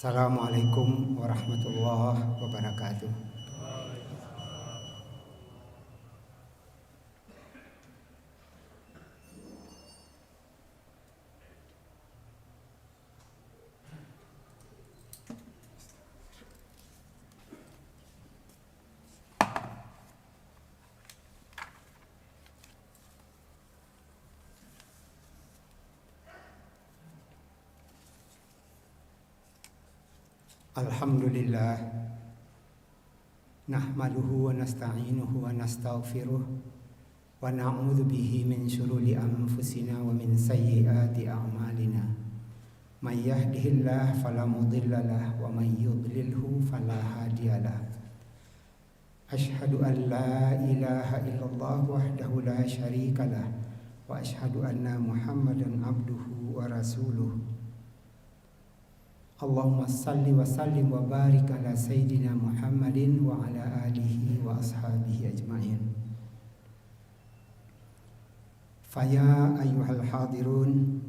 Assalamualaikum warahmatullahi wabarakatuh. Alhamdulillah, nahmaduhu wa nasta'inuhu wa nastaghfiruh wa na'udzu bihi min syururi anfusina wa min sayyiati a'malina. May yahdihillahu fala mudilla lahu wa may yudlilhu fala hadiyalah. Asyhadu an la ilaha illallah wahdahu la syarikalah wa asyhadu anna Muhammadan abduhu wa rasuluh. Allahumma salli wa sallim wa barik ala Sayyidina Muhammadin wa ala alihi wa ashabihi ajma'in. Faya ayyuhal hadirun,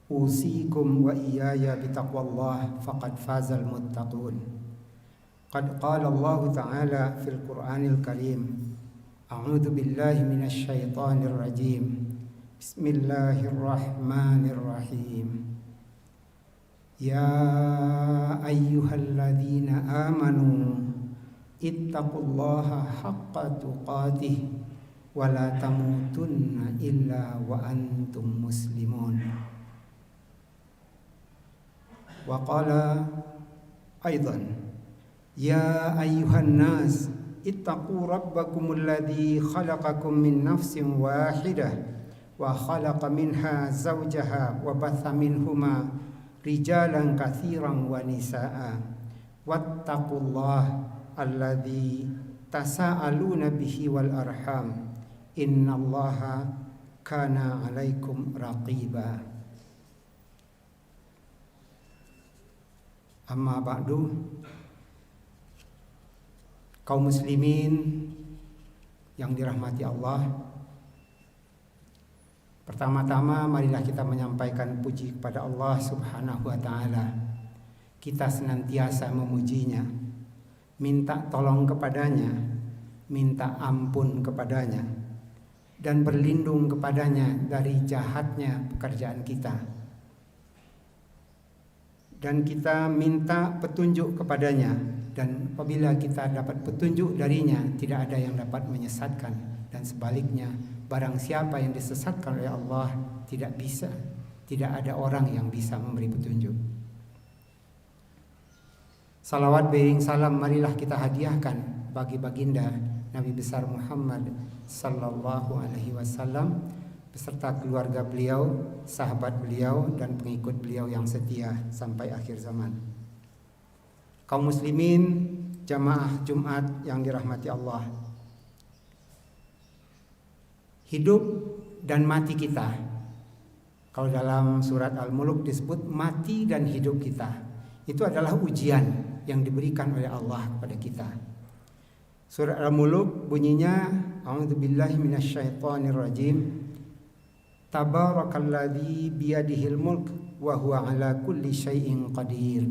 usikum wa iyaya bitaqwallah faqad fazal muttaqun. Qad qala Allah ta'ala fil Qur'anil Karim, a'udzu billahi minasy syaithanir rajim. Bismillahirrahmanirrahim. Ya ayyuhalladzina amanu ittaqullaha haqqa tuqatih wa la tamutunna illa wa antum muslimun. Wa qala aidan ya ayyuhan nas ittaqu rabbakumul ladzi khalaqakum min nafsin wahidah wa khalaqa minha zawjaha wa batha minhuma rijalan katsiran wa nisaa wattaqullah alladzi tasaaluna bihi wal arham innallaha kana 'alaikum raqiba. Amma ba'du, kaum muslimin yang dirahmati Allah, pertama-tama marilah kita menyampaikan puji kepada Allah Subhanahu wa ta'ala. Kita senantiasa memujinya, minta tolong kepadanya, minta ampun kepadanya, dan berlindung kepadanya dari jahatnya pekerjaan kita. Dan kita minta petunjuk kepadanya, dan apabila kita dapat petunjuk darinya, tidak ada yang dapat menyesatkan, dan sebaliknya barang siapa yang disesatkan oleh Allah tidak ada orang yang bisa memberi petunjuk. Salawat bering salam marilah kita hadiahkan bagi baginda Nabi besar Muhammad sallallahu alaihi wasallam beserta keluarga beliau, sahabat beliau, dan pengikut beliau yang setia sampai akhir zaman. Kaum muslimin jamaah Jumat yang dirahmati Allah, hidup dan mati kita, kalau dalam surat Al-Mulk disebut mati dan hidup kita, itu adalah ujian yang diberikan oleh Allah kepada kita. Surat Al-Mulk bunyinya, a'udzubillahi minasyaitonir rajim. Tabarakalladzi biyadihil mulk wa huwa ala kulli syai'in qadir.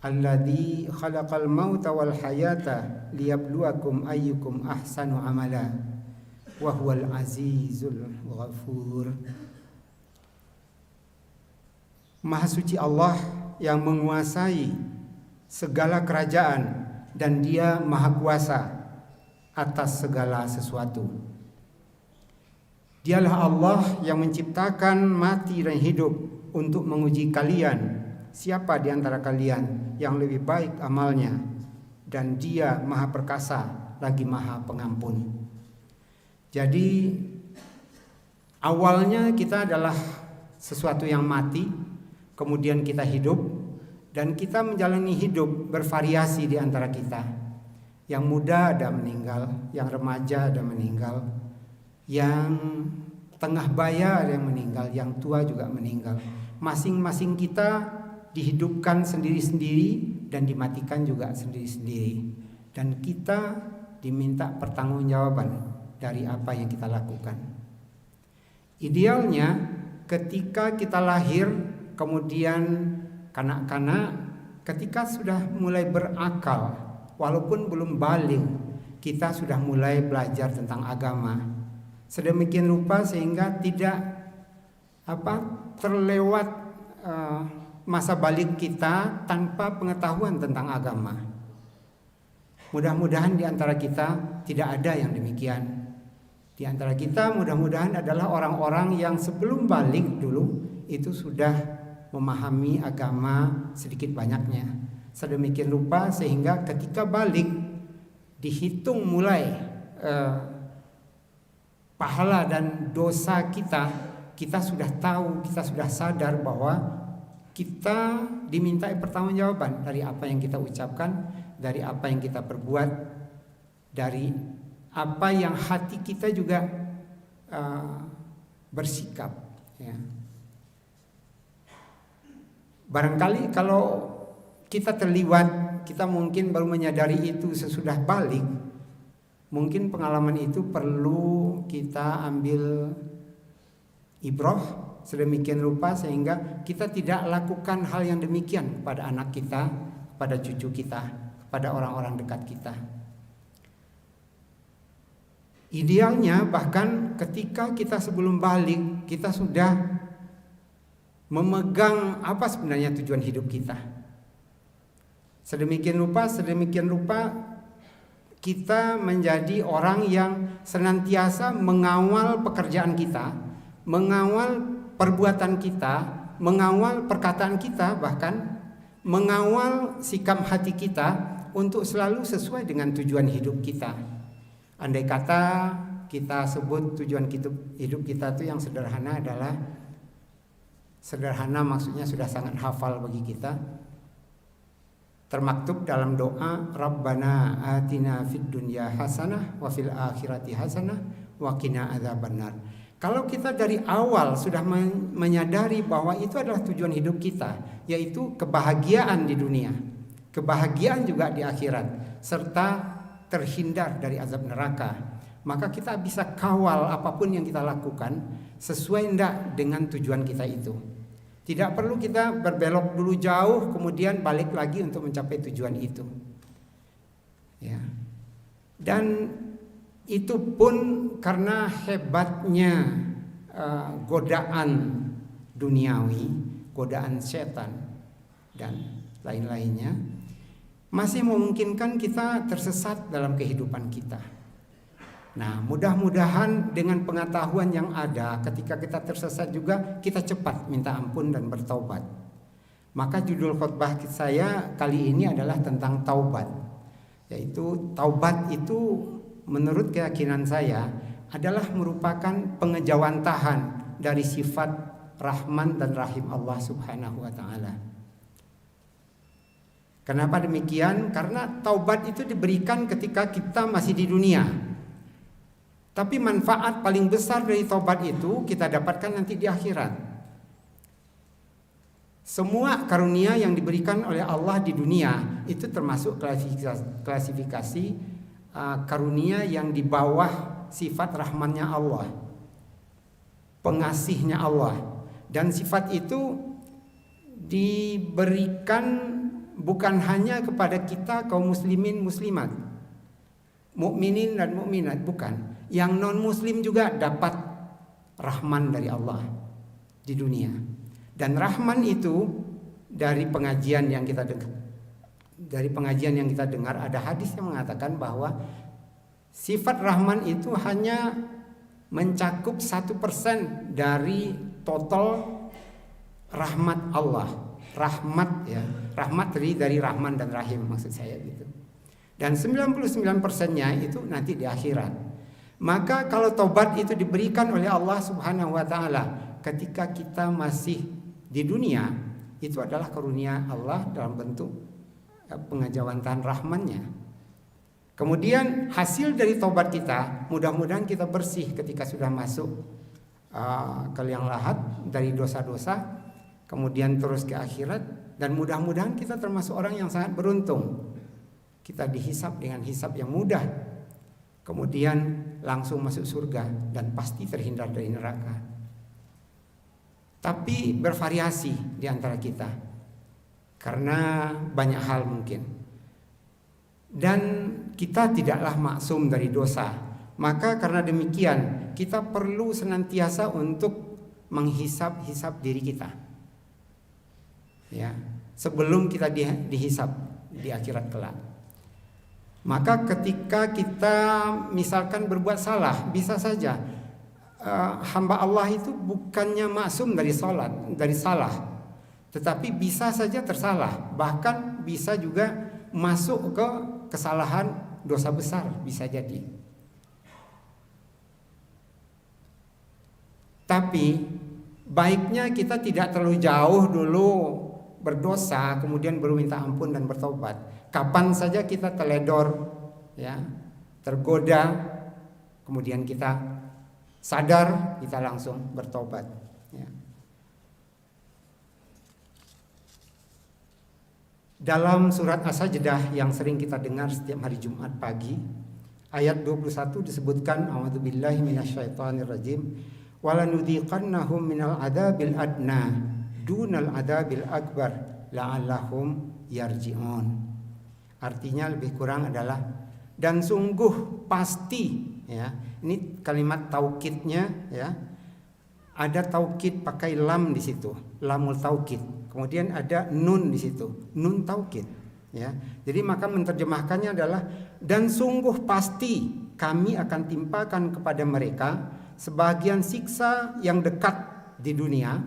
Alladzi khalaqal mauta wal hayata liyabluwakum ayyukum ahsanu amala. Wa huwal azizul ghafur. Maha suci Allah yang menguasai segala kerajaan dan Dia maha kuasa atas segala sesuatu. Dialah Allah yang menciptakan mati dan hidup untuk menguji kalian, siapa di antara kalian yang lebih baik amalnya, dan Dia maha perkasa lagi maha pengampun. Jadi awalnya kita adalah sesuatu yang mati, kemudian kita hidup, dan kita menjalani hidup bervariasi di antara kita. Yang muda ada meninggal, yang remaja ada meninggal, yang tengah baya ada yang meninggal, yang tua juga meninggal. Masing-masing kita dihidupkan sendiri-sendiri dan dimatikan juga sendiri-sendiri. Dan kita diminta pertanggungjawaban dari apa yang kita lakukan. Idealnya ketika kita lahir, kemudian kanak-kanak, ketika sudah mulai berakal, walaupun belum balik, kita sudah mulai belajar tentang agama. Sedemikian rupa sehingga tidak terlewat masa balik kita tanpa pengetahuan tentang agama. Mudah-mudahan di antara kita tidak ada yang demikian. Di antara kita mudah-mudahan adalah orang-orang yang sebelum balik dulu itu sudah memahami agama sedikit banyaknya. Sedemikian rupa sehingga ketika balik dihitung mulai pahala dan dosa kita sudah tahu, kita sudah sadar bahwa kita dimintai pertanggungjawaban dari apa yang kita ucapkan, dari apa yang kita perbuat, dari apa yang hati kita juga bersikap. Ya. Barangkali kalau kita terlibat, kita mungkin baru menyadari itu sesudah balik. Mungkin pengalaman itu perlu kita ambil ibrah sedemikian rupa sehingga kita tidak lakukan hal yang demikian pada anak kita, pada cucu kita, pada orang-orang dekat kita. Idealnya bahkan ketika kita sebelum balik, kita sudah memegang apa sebenarnya tujuan hidup kita. Sedemikian rupa kita menjadi orang yang senantiasa mengawal pekerjaan kita, mengawal perbuatan kita, mengawal perkataan kita, bahkan mengawal sikap hati kita untuk selalu sesuai dengan tujuan hidup kita. Andai kata kita sebut tujuan hidup kita itu yang sederhana adalah, sederhana maksudnya sudah sangat hafal bagi kita, termaktub dalam doa Rabbana atina fid dunya hasanah wa fil akhirati hasanah wa qina adzabannar. Kalau kita dari awal sudah menyadari bahwa itu adalah tujuan hidup kita, yaitu kebahagiaan di dunia, kebahagiaan juga di akhirat, serta terhindar dari azab neraka, maka kita bisa kawal apapun yang kita lakukan sesuai enggak dengan tujuan kita itu. Tidak perlu kita berbelok dulu jauh kemudian balik lagi untuk mencapai tujuan itu. Ya. Dan itu pun karena hebatnya godaan duniawi, godaan setan dan lain-lainnya masih memungkinkan kita tersesat dalam kehidupan kita. Nah, mudah-mudahan dengan pengetahuan yang ada ketika kita tersesat juga kita cepat minta ampun dan bertaubat. Maka judul khotbah saya kali ini adalah tentang taubat. Yaitu taubat itu menurut keyakinan saya adalah merupakan pengejawantahan dari sifat Rahman dan Rahim Allah Subhanahu wa taala. Kenapa demikian? Karena taubat itu diberikan ketika kita masih di dunia. Tapi manfaat paling besar dari taubat itu kita dapatkan nanti di akhirat. Semua karunia yang diberikan oleh Allah di dunia itu termasuk klasifikasi karunia yang di bawah sifat rahmannya Allah, pengasihnya Allah. Dan sifat itu diberikan bukan hanya kepada kita kaum muslimin muslimat, mukminin dan mukminat, bukan. Yang non muslim juga dapat rahman dari Allah di dunia. Dan rahman itu dari pengajian yang kita dengar, ada hadis yang mengatakan bahwa sifat rahman itu hanya mencakup 1% dari total rahmat Allah. Rahmat ya, rahmat dari Rahman dan Rahim maksud saya gitu. Dan 99%-nya itu nanti di akhirat. Maka kalau taubat itu diberikan oleh Allah Subhanahu wa taala ketika kita masih di dunia, itu adalah karunia Allah dalam bentuk pengejawantahan rahmannya. Kemudian hasil dari taubat kita, mudah-mudahan kita bersih ketika sudah masuk ke liang lahat dari dosa-dosa, kemudian terus ke akhirat, dan mudah-mudahan kita termasuk orang yang sangat beruntung. Kita dihisab dengan hisab yang mudah, kemudian langsung masuk surga dan pasti terhindar dari neraka. Tapi bervariasi di antara kita. karena banyak hal mungkin. Dan kita tidaklah maksum dari dosa. Maka karena demikian kita perlu senantiasa untuk menghisap-hisap diri kita, ya, sebelum kita dihisap di akhirat kelak. Maka ketika kita misalkan berbuat salah, bisa saja hamba Allah itu bukannya maksum dari salah, tetapi bisa saja tersalah, bahkan bisa juga masuk ke kesalahan dosa besar, bisa jadi. Tapi baiknya kita tidak terlalu jauh dulu berdosa kemudian baru minta ampun dan bertobat. Kapan saja kita teledor, ya, tergoda, kemudian kita sadar, kita langsung bertobat, ya. Dalam surat As-Sajdah yang sering kita dengar setiap hari Jumat pagi, ayat 21 disebutkan, a'udzubillahi minasyaitonirrajim, walanudhiqannahum minal adabil adna dunal adabil akbar la'allahum yarji'un. Artinya lebih kurang adalah dan sungguh pasti, ya. Ini kalimat taukidnya, ya. Ada taukid pakai lam di situ, lamul taukid. Kemudian ada nun di situ, nun taukid, ya. Jadi maka menerjemahkannya adalah dan sungguh pasti kami akan timpakan kepada mereka sebagian siksa yang dekat di dunia,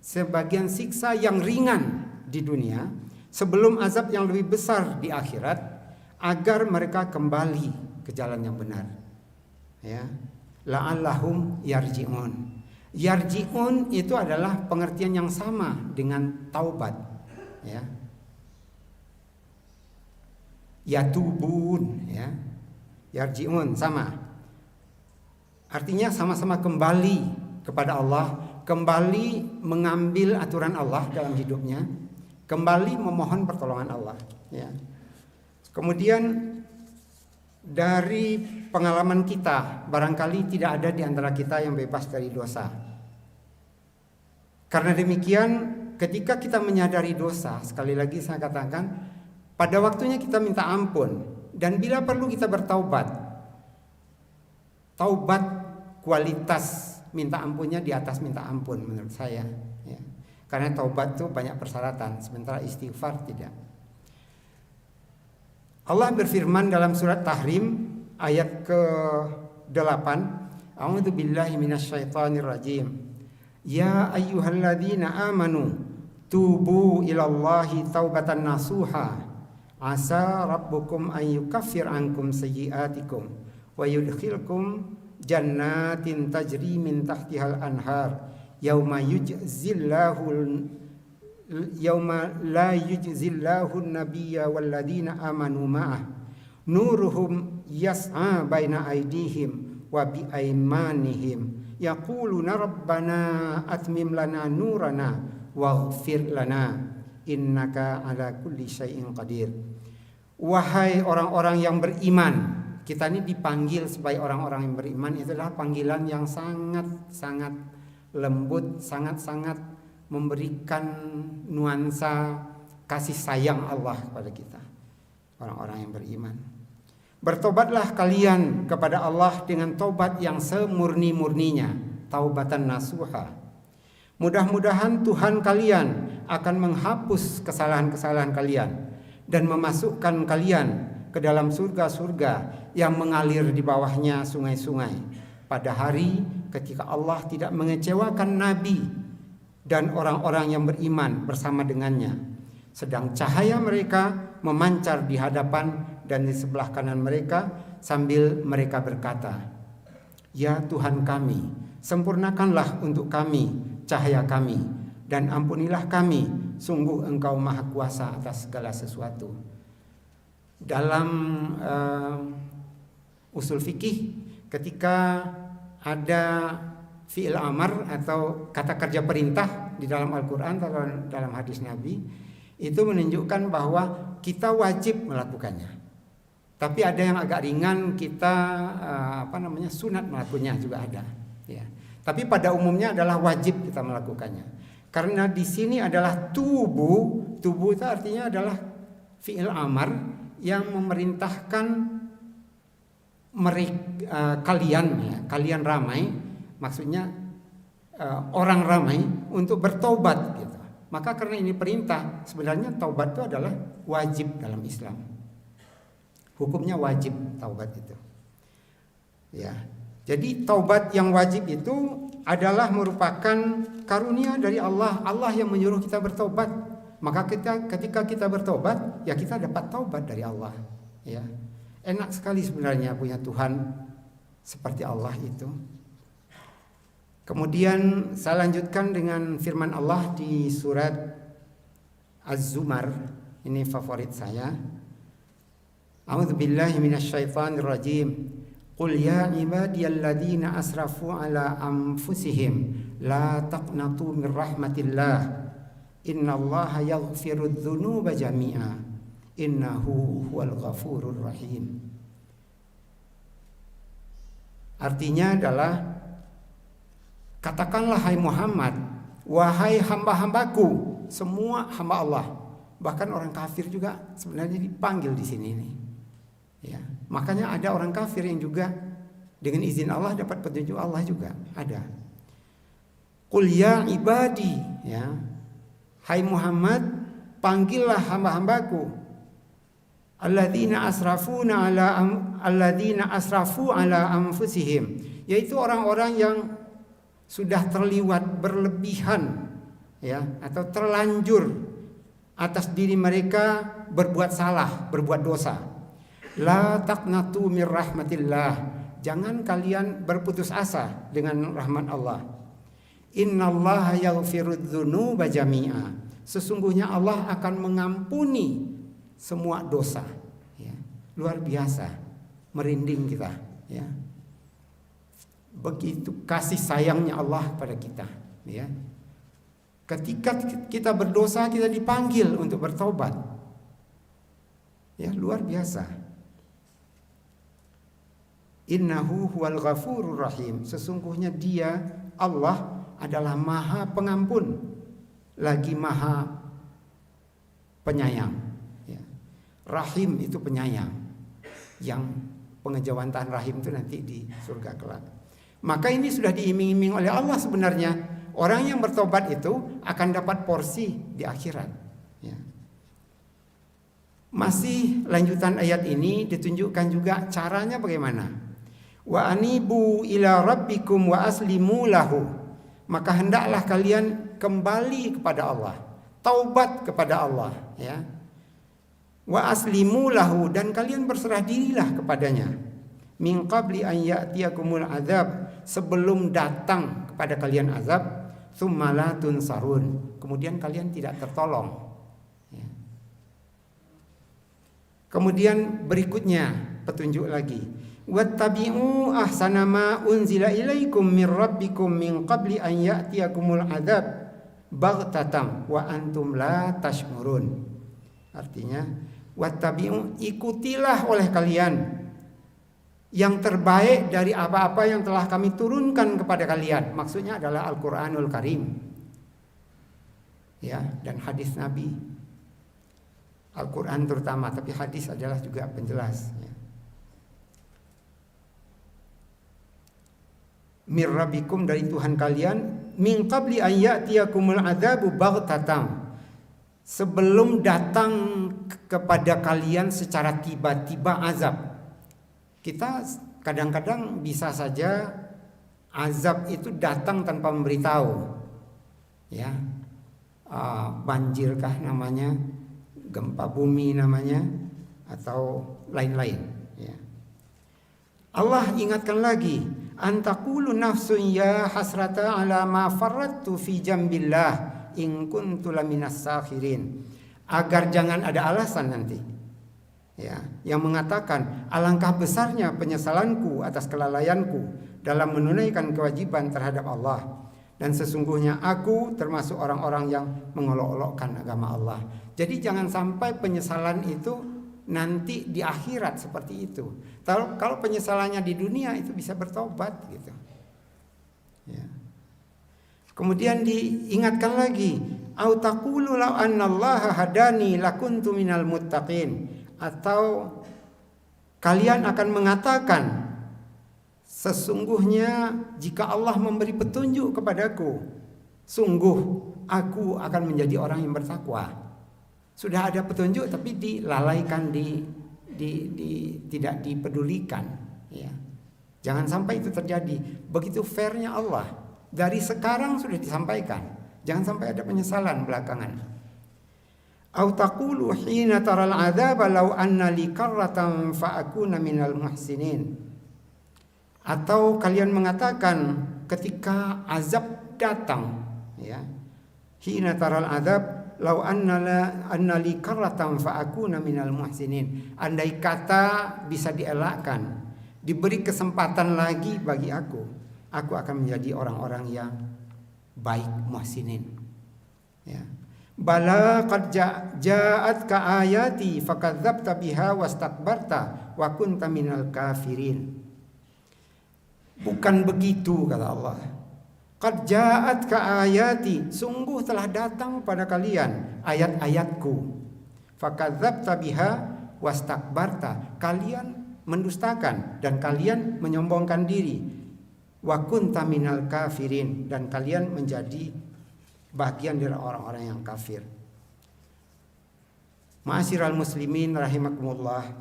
sebagian siksa yang ringan di dunia, sebelum azab yang lebih besar di akhirat, agar mereka kembali ke jalan yang benar, ya. La'allahum yarji'un. Yarji'un itu adalah pengertian yang sama dengan taubat, ya. Yatubun, ya. Yarji'un sama. Artinya sama-sama kembali kepada Allah, kembali mengambil aturan Allah dalam hidupnya, kembali memohon pertolongan Allah, ya. Kemudian dari pengalaman kita, barangkali tidak ada di antara kita yang bebas dari dosa. Karena demikian, ketika kita menyadari dosa, sekali lagi saya katakan, pada waktunya kita minta ampun, dan bila perlu kita bertaubat. Taubat kualitas minta ampunnya di atas minta ampun menurut saya, ya. Karena taubat itu banyak persyaratan, sementara istighfar tidak. Allah berfirman dalam surat Tahrim ayat ke-8, a'udzubillahi minasyaitonirrajim. Ya ayyuhalladzina amanu tubu ilallahi taubatan nasuha asa rabbukum an yukaffir ankum sayyi'atikum wa yudkhilkum jannatin tajri min tahtihal anhar yauma la yujzillahu nabiyya walladzina amanu ma'ah nuruhum yas'a baina aydihim wa bi aymanihim yaquluna rabbana atmim lana nurana waghfir lana innaka ala kulli syai'in qadir. Wahai orang-orang yang beriman, kita ini dipanggil sebagai orang-orang yang beriman, itu adalah panggilan yang sangat-sangat lembut, sangat-sangat memberikan nuansa kasih sayang Allah kepada kita, orang-orang yang beriman. Bertobatlah kalian kepada Allah dengan taubat yang semurni-murninya, taubatan nasuha. Mudah-mudahan Tuhan kalian akan menghapus kesalahan-kesalahan kalian dan memasukkan kalian ke dalam surga-surga yang mengalir di bawahnya sungai-sungai pada hari ketika Allah tidak mengecewakan Nabi dan orang-orang yang beriman bersama dengannya, sedang cahaya mereka memancar di hadapan dan di sebelah kanan mereka sambil mereka berkata, ya Tuhan kami, sempurnakanlah untuk kami cahaya kami dan ampunilah kami, sungguh Engkau maha kuasa atas segala sesuatu. Dalam usul fikih, ketika ada fi'il amar atau kata kerja perintah di dalam Al-Quran atau dalam hadis Nabi, itu menunjukkan bahwa kita wajib melakukannya. Tapi ada yang agak ringan, kita sunat melakukannya juga ada, ya. Tapi pada umumnya adalah wajib kita melakukannya. Karena di sini adalah tubuh itu artinya adalah fi'il amar yang memerintahkan kalian ramai, maksudnya orang ramai untuk bertobat gitu. Maka karena ini perintah, sebenarnya taubat itu adalah wajib dalam Islam. Hukumnya wajib taubat itu. Ya. Jadi taubat yang wajib itu adalah merupakan karunia dari Allah. Allah yang menyuruh kita bertobat. Maka ketika kita bertobat, ya kita dapat taubat dari Allah. Ya. Enak sekali sebenarnya punya Tuhan seperti Allah itu. Kemudian saya lanjutkan dengan firman Allah di surat Az-Zumar. Ini favorit saya. A'udzubillahi minasyaitonirrajim. Qul ya ibadiyalladzina asrafu ala anfusihim la taqnatu min rahmatillah. Innallaha yaghfirudz dzunuba jami'a. Innahu huwal ghafurur rahim. Artinya adalah, katakanlah hai Muhammad, wahai hamba-hambaku, semua hamba Allah, bahkan orang kafir juga sebenarnya dipanggil di sini nih. Ya, makanya ada orang kafir yang juga dengan izin Allah dapat petunjuk Allah juga ada. Qul ya ibadi, ya, hai Muhammad, panggillah hamba-hambaku, alladzina asrafu ala anfusihim, yaitu orang-orang yang sudah terliwat berlebihan, ya, atau terlanjur atas diri mereka berbuat salah, berbuat dosa. La taqnatu mir rahmatillah, jangan kalian berputus asa dengan rahmat Allah. Innallaha yaghfirudz dzunuba jami'a, sesungguhnya Allah akan mengampuni semua dosa. Ya, luar biasa, merinding kita. Ya, begitu kasih sayangnya Allah pada kita. Ya, ketika kita berdosa kita dipanggil untuk bertobat. Ya, luar biasa. Innahu huwal ghafurur rahim, sesungguhnya Dia Allah adalah Maha Pengampun lagi Maha Penyayang. Ya. Rahim itu penyayang, yang pengejawantahan rahim itu nanti di surga kelak. Maka ini sudah diiming-iming oleh Allah sebenarnya. Orang yang bertobat itu akan dapat porsi di akhirat. Ya. Masih lanjutan ayat ini ditunjukkan juga caranya bagaimana. Wa anibu ila rabbikum wa aslimu lahu, maka hendaklah kalian kembali kepada Allah, taubat kepada Allah, ya. Wa aslimu lahu, dan kalian berserah dirilah kepadanya. Min qabli an ya'tiyakumul azab, sebelum datang kepada kalian azab. Tsumma la tunsarun, kemudian kalian tidak tertolong, ya. Kemudian berikutnya petunjuk lagi. Wattabi'u ahsana ma unzila ilaikum min rabbikum min qabli an ya'tiyakumul adzab baghtatan wa antum la tash'urun. Artinya, wattabi'u, ikutilah oleh kalian yang terbaik dari apa-apa yang telah kami turunkan kepada kalian. Maksudnya adalah Al-Qur'anul Karim. Ya, dan hadis Nabi. Al-Qur'an terutama, tapi hadis adalah juga penjelas, ya. Mir rabbikum, dari Tuhan kalian, min qabli an ya'tiyakumul adzabu baghtatan, sebelum datang kepada kalian secara tiba-tiba azab. Kita kadang-kadang bisa saja azab itu datang tanpa memberitahu. Ya. Banjirkah namanya, gempa bumi namanya, atau lain-lain, ya. Allah ingatkan lagi, antakulu nafsun ya hasrata ala ma farrattu fi jambillah in kuntu laminas sakhirin, agar jangan ada alasan nanti, ya, yang mengatakan alangkah besarnya penyesalanku atas kelalaianku dalam menunaikan kewajiban terhadap Allah, dan sesungguhnya aku termasuk orang-orang yang mengolok-olokkan agama Allah. Jadi jangan sampai penyesalan itu nanti di akhirat seperti itu. Kalau penyesalannya di dunia itu bisa bertobat gitu. Ya. Kemudian diingatkan lagi, au taqulu law annallaha hadani lakuntu minal muttaqin, atau kalian akan mengatakan, sesungguhnya jika Allah memberi petunjuk kepadaku, sungguh aku akan menjadi orang yang bertakwa. Sudah ada petunjuk tapi dilalaikan, tidak dipedulikan, ya. Jangan sampai itu terjadi. Begitu fairnya Allah. Dari sekarang sudah disampaikan. Jangan sampai ada penyesalan belakangan. Au taqulu hina taral adzaba law anna li karratan fa akuna minal muhsinin. Atau kalian mengatakan ketika azab datang, ya. Hina taral adzab law anna li karratan fa akuna minal muhsinin. Andai kata bisa dielakkan, diberi kesempatan lagi bagi aku akan menjadi orang-orang yang baik, muhsinin. Ya. Bala qad ja'at ka ayati fakadzabta biha wastakbarta wa kunta minal kafirin. Bukan begitu, kata Allah. Qad ja'at ka ayati, sungguh telah datang pada kalian ayat-ayatku. Fakadzabta biha wastakbarta, kalian mendustakan dan kalian menyombongkan diri. Wa kunta minal kafirin, dan kalian menjadi bagian dari orang-orang yang kafir. Ma'asyiral muslimin rahimakumullah.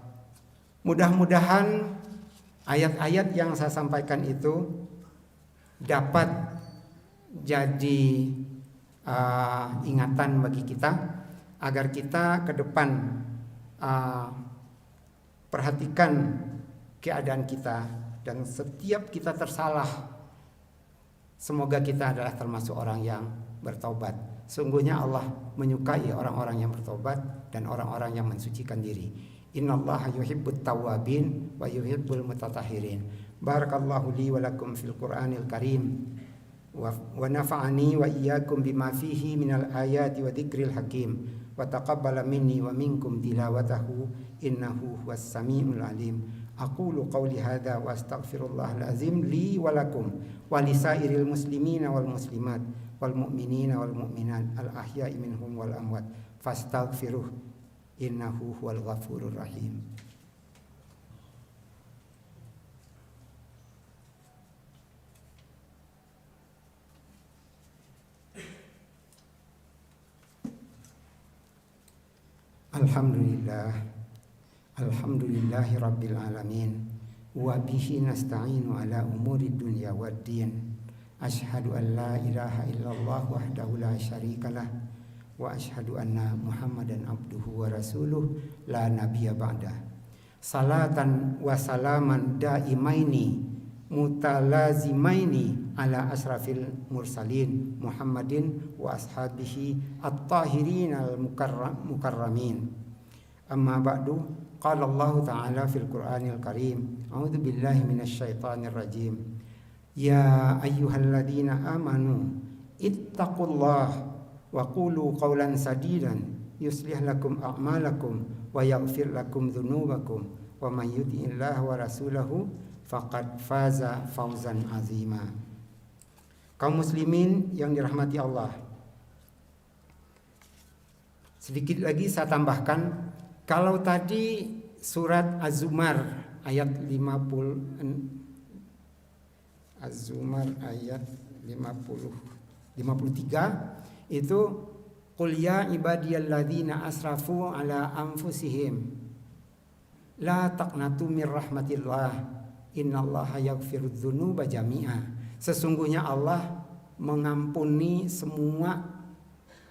Mudah-mudahan ayat-ayat yang saya sampaikan itu dapat jadi ingatan bagi kita agar kita ke depan perhatikan keadaan kita. Dan setiap kita tersalah, semoga kita adalah termasuk orang yang bertobat. Sungguhnya Allah menyukai orang-orang yang bertobat dan orang-orang yang mensucikan diri. Innallaha yuhibbut tawwabin wa yuhibbul mutatahhirin. Barakallahu li wa lakum fil Qur'anil Karim wa nafa'ani wa iyyakum bima fihi minal ayati wa dzikril hakim wa taqabbala minni wa minkum tilawatahu innahu huwas samiul alim. Aqulu qawli hadza wa astaghfirullahal azim li wa lakum wa lisairil muslimina wal muslimat wal mu'minina wal mu'minat al ahya'i minhum wal amwat fastaghfiruh innahu huwal ghafurur rahim. Alhamdulillahi rabbil alamin wa bihi nasta'inu ala umuri dunya waddin. Asyhadu an la ilaha illallah wahdahu la syarikalah wa asyhadu anna Muhammadan abduhu wa rasuluh la nabiyya ba'dah. Salatan wa salaman daimaini mutalazimaini ala asrafil mursalin Muhammadin wa ashabihi at-tahirin al-mukarramin. Amma ba'du. Qala Allah Ta'ala fil Qur'anil Karim. A'udzu billahi minasy syaithanir rajim. Ya ayyuhalladzina amanu ittaqullaha wa qulu qawlan sadidan yuslih lakum a'malakum wa yaghfir lakum dzunubakum wa may yuti'illaha wa rasulahu faqad faza fawzan azima. Kaum muslimin yang dirahmati Allah, sedikit lagi saya tambahkan. Kalau tadi surat Az-Zumar ayat 53 itu qul ya ibadiyalladzina asrafu ala anfusihim la taqnatu mir rahmatillah innallaha yaghfirudz dzunuba jami'a. Sesungguhnya Allah mengampuni semua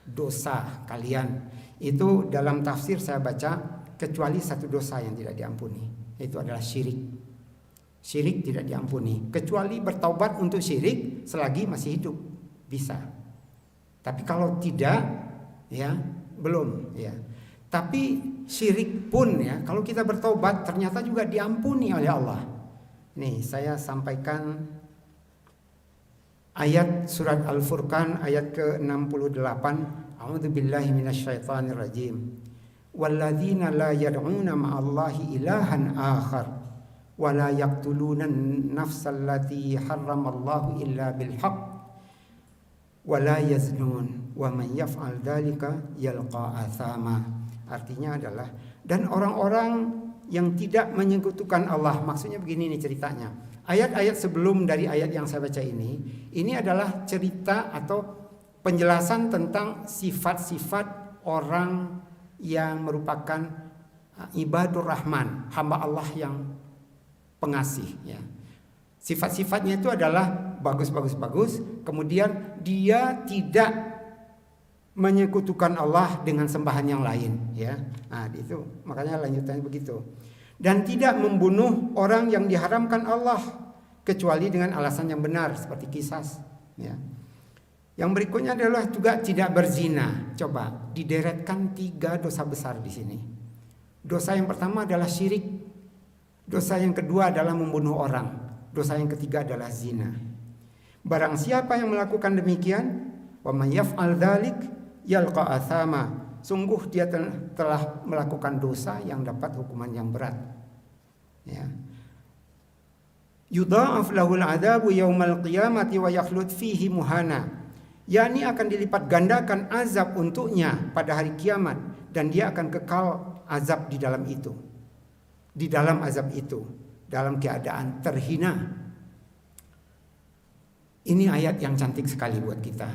dosa kalian. Itu dalam tafsir saya baca, kecuali satu dosa yang tidak diampuni, itu adalah syirik. Syirik tidak diampuni, kecuali bertaubat untuk syirik selagi masih hidup, bisa. Tapi kalau tidak, ya belum, ya. Tapi syirik pun, ya, kalau kita bertaubat ternyata juga diampuni oleh Allah. Nih saya sampaikan ayat surat Al-Furqan ayat ke-68. A'udzu billahi minasyaitonir rajim. Walladzina la yad'una ma'allahi ilahan akhar wa la yaqtuluna an-nafsal lati harramallahu illa bil haqq wala yaznun wa man yaf'al dzalika yalqa athama. Artinya adalah dan orang-orang yang tidak menyekutukan Allah. Maksudnya begini nih ceritanya. Ayat-ayat sebelum dari ayat yang saya baca ini adalah cerita atau penjelasan tentang sifat-sifat orang yang merupakan ibadur rahman, hamba Allah yang pengasih ya. Sifat-sifatnya itu adalah bagus. Kemudian dia tidak menyekutukan Allah dengan sembahan yang lain ya. Nah, itu makanya lanjutannya begitu. Dan tidak membunuh orang yang diharamkan Allah kecuali dengan alasan yang benar seperti qisas ya. Yang berikutnya adalah juga tidak berzina. Coba dideretkan 3 dosa besar di sini. Dosa yang pertama adalah syirik. Dosa yang kedua adalah membunuh orang. Dosa yang ketiga adalah zina. Barang siapa yang melakukan demikian, wa may yaf'al dzalik yalqa athama. Sungguh dia telah melakukan dosa yang dapat hukuman yang berat. Ya. Yudha'af lahul 'adzabu yaumal qiyamati wa yakhlud fihi muhana. yakni akan dilipat gandakan azab untuknya pada hari kiamat dan dia akan kekal azab di dalam itu. Di dalam azab itu, dalam keadaan terhina. Ini ayat yang cantik sekali buat kita.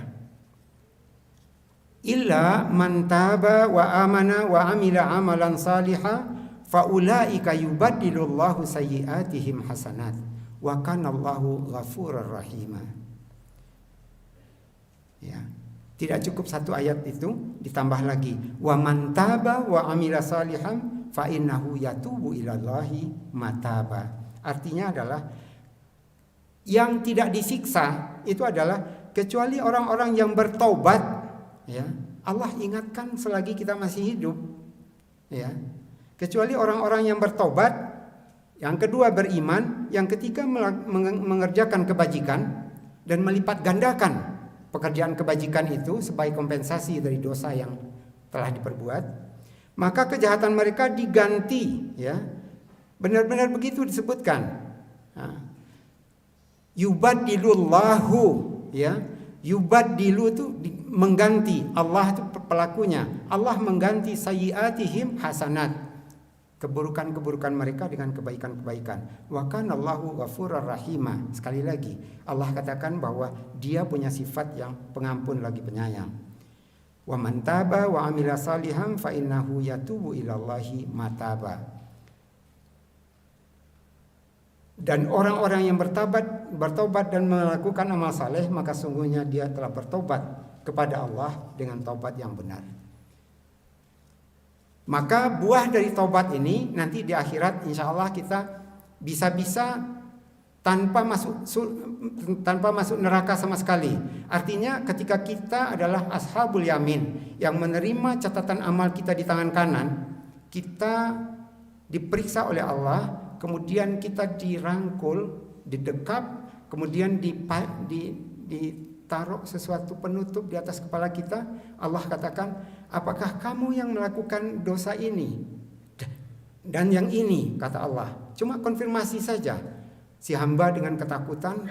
Illa man taba wa amana wa amila amalan salihah fa ulaika yubaddilullahu sayyi'atihim hasanat wa kanallahu ghafurur rahim. Ya. Tidak cukup satu ayat itu, ditambah lagi wa man taba wa amila salihan fa innahu yatubu ilallahi mataba. Artinya adalah yang tidak disiksa itu adalah kecuali orang-orang yang bertaubat, ya. Allah ingatkan selagi kita masih hidup, ya. Kecuali orang-orang yang bertobat, yang kedua beriman, yang ketiga mengerjakan kebajikan dan melipat gandakan pekerjaan kebajikan itu sebagai kompensasi dari dosa yang telah diperbuat, maka kejahatan mereka diganti, ya. Benar-benar begitu disebutkan. Yubaddilullahu, ya. Yubaddilu itu mengganti, Allah itu pelakunya. Allah mengganti sayyiatihim hasanat, keburukan-keburukan mereka dengan kebaikan-kebaikan. Wa kanallahu ghafurur rahima. Sekali lagi Allah katakan bahwa dia punya sifat yang pengampun lagi penyayang. Wa man taba wa amila salihan fa innahu yatubu ilallahi mataba. Dan orang-orang yang bertobat dan melakukan amal saleh, maka sungguhnya dia telah bertobat kepada Allah dengan taubat yang benar. Maka buah dari taubat ini nanti di akhirat insya Allah kita bisa-bisa tanpa masuk neraka sama sekali. Artinya ketika kita adalah ashabul yamin yang menerima catatan amal kita di tangan kanan, kita diperiksa oleh Allah, kemudian kita dirangkul, didekap, kemudian ditaruh sesuatu penutup di atas kepala kita. Allah katakan, apakah kamu yang melakukan dosa ini dan yang ini, kata Allah. Cuma konfirmasi saja. Si hamba dengan ketakutan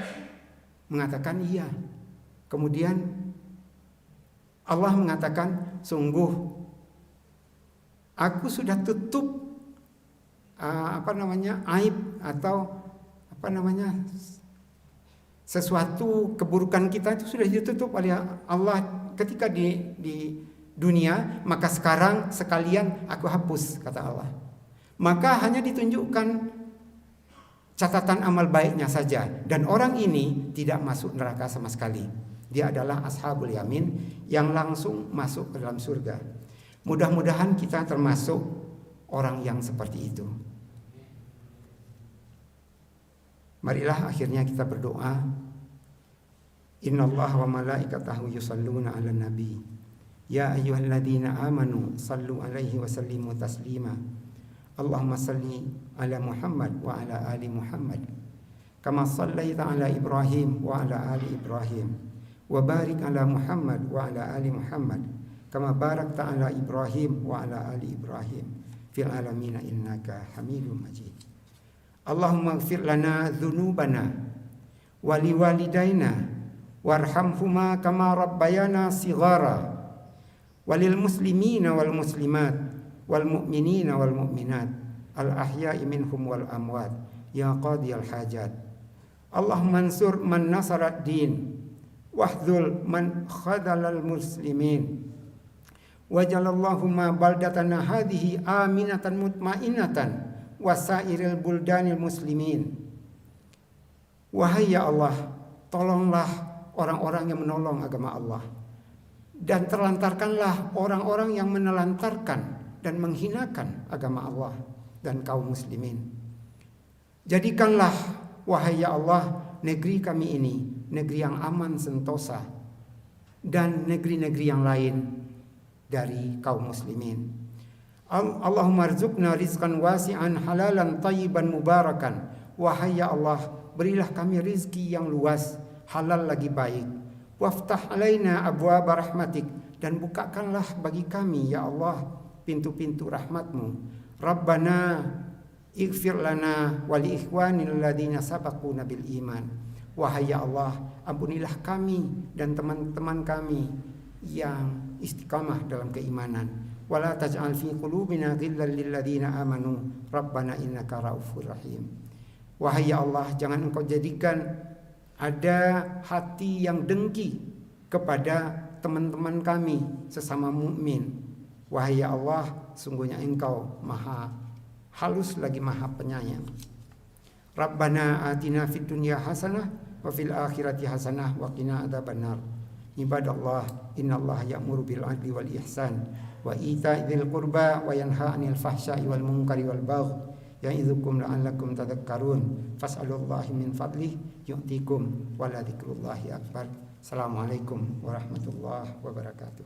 mengatakan iya. Kemudian Allah mengatakan, sungguh aku sudah tutup aib atau sesuatu keburukan kita itu sudah ditutup oleh Allah ketika di dunia, maka sekarang sekalian aku hapus, kata Allah. Maka hanya ditunjukkan catatan amal baiknya saja, dan orang ini tidak masuk neraka sama sekali. Dia adalah ashabul yamin yang langsung masuk ke dalam surga. Mudah-mudahan kita termasuk orang yang seperti itu. Marilah akhirnya kita berdoa. Innallaha wa malaikatahu yusalluna 'alan nabi. Ya ayyuhalladzina amanu sallu 'alaihi wa sallimu taslima. Allahumma salli 'ala Muhammad wa 'ala ali Muhammad. Kama shallaita 'ala Ibrahim wa 'ala ali Ibrahim. Wa barik 'ala Muhammad wa 'ala ali Muhammad. Kama barakta 'ala Ibrahim wa 'ala ali Ibrahim fil alamin innaka Hamidum Majid. Allahumma ighfir lana dzunubana wa liwalidayna warhamhuma kama rabbayana shighara walil muslimina wal muslimat wal mu'minina wal mu'minat al ahya'i minhum wal amwat ya qadiyal hajat. Allahumma ansur man nasara din wahdhul man khadalal muslimin wajalallahumma baldatana hadhihi aminatan mutmainatan wasairil buldanil muslimin. Wahai ya Allah, tolonglah orang-orang yang menolong agama Allah, dan terlantarkanlah orang-orang yang menelantarkan dan menghinakan agama Allah dan kaum muslimin. Jadikanlah wahai ya Allah negeri kami ini negeri yang aman sentosa dan negeri-negeri yang lain dari kaum muslimin. Allahumma rzuqna rizqan wasi'an halalan tayyiban mubarakan. Wahai ya Allah, berilah kami rizki yang luas, halal lagi baik. Waftah alaina abwaaba rahmatik, dan bukakanlah bagi kami ya Allah pintu-pintu rahmatmu. Rabbana ighfir lana wa li ikhwanil ladzina sabaquna bil iman. Wahai ya Allah, ampunilah kami dan teman-teman kami yang istiqamah dalam keimanan. Wala taj'al fi qulubina ghillan lil ladzina amanu rabbana innaka raufur rahim. Wahai ya Allah, jangan engkau jadikan ada hati yang dengki kepada teman-teman kami sesama mukmin. Wahai ya Allah, sungguhnya engkau maha halus lagi maha penyayang. Rabbana atina fid dunya hasanah wa fil akhirati hasanah wa qina adzabannar. Ibadallah, innallaha ya'muru bil adli wal ihsan wa ita'i qurba wa yanha 'anil fahsya'i wal munkari wal baghi ya'idzukum la'allakum tadhakkarun. Fas'alullahi min fadlihi yu'tikum wa la dzikrullahi akbar. Assalamualaikum warahmatullahi wabarakatuh.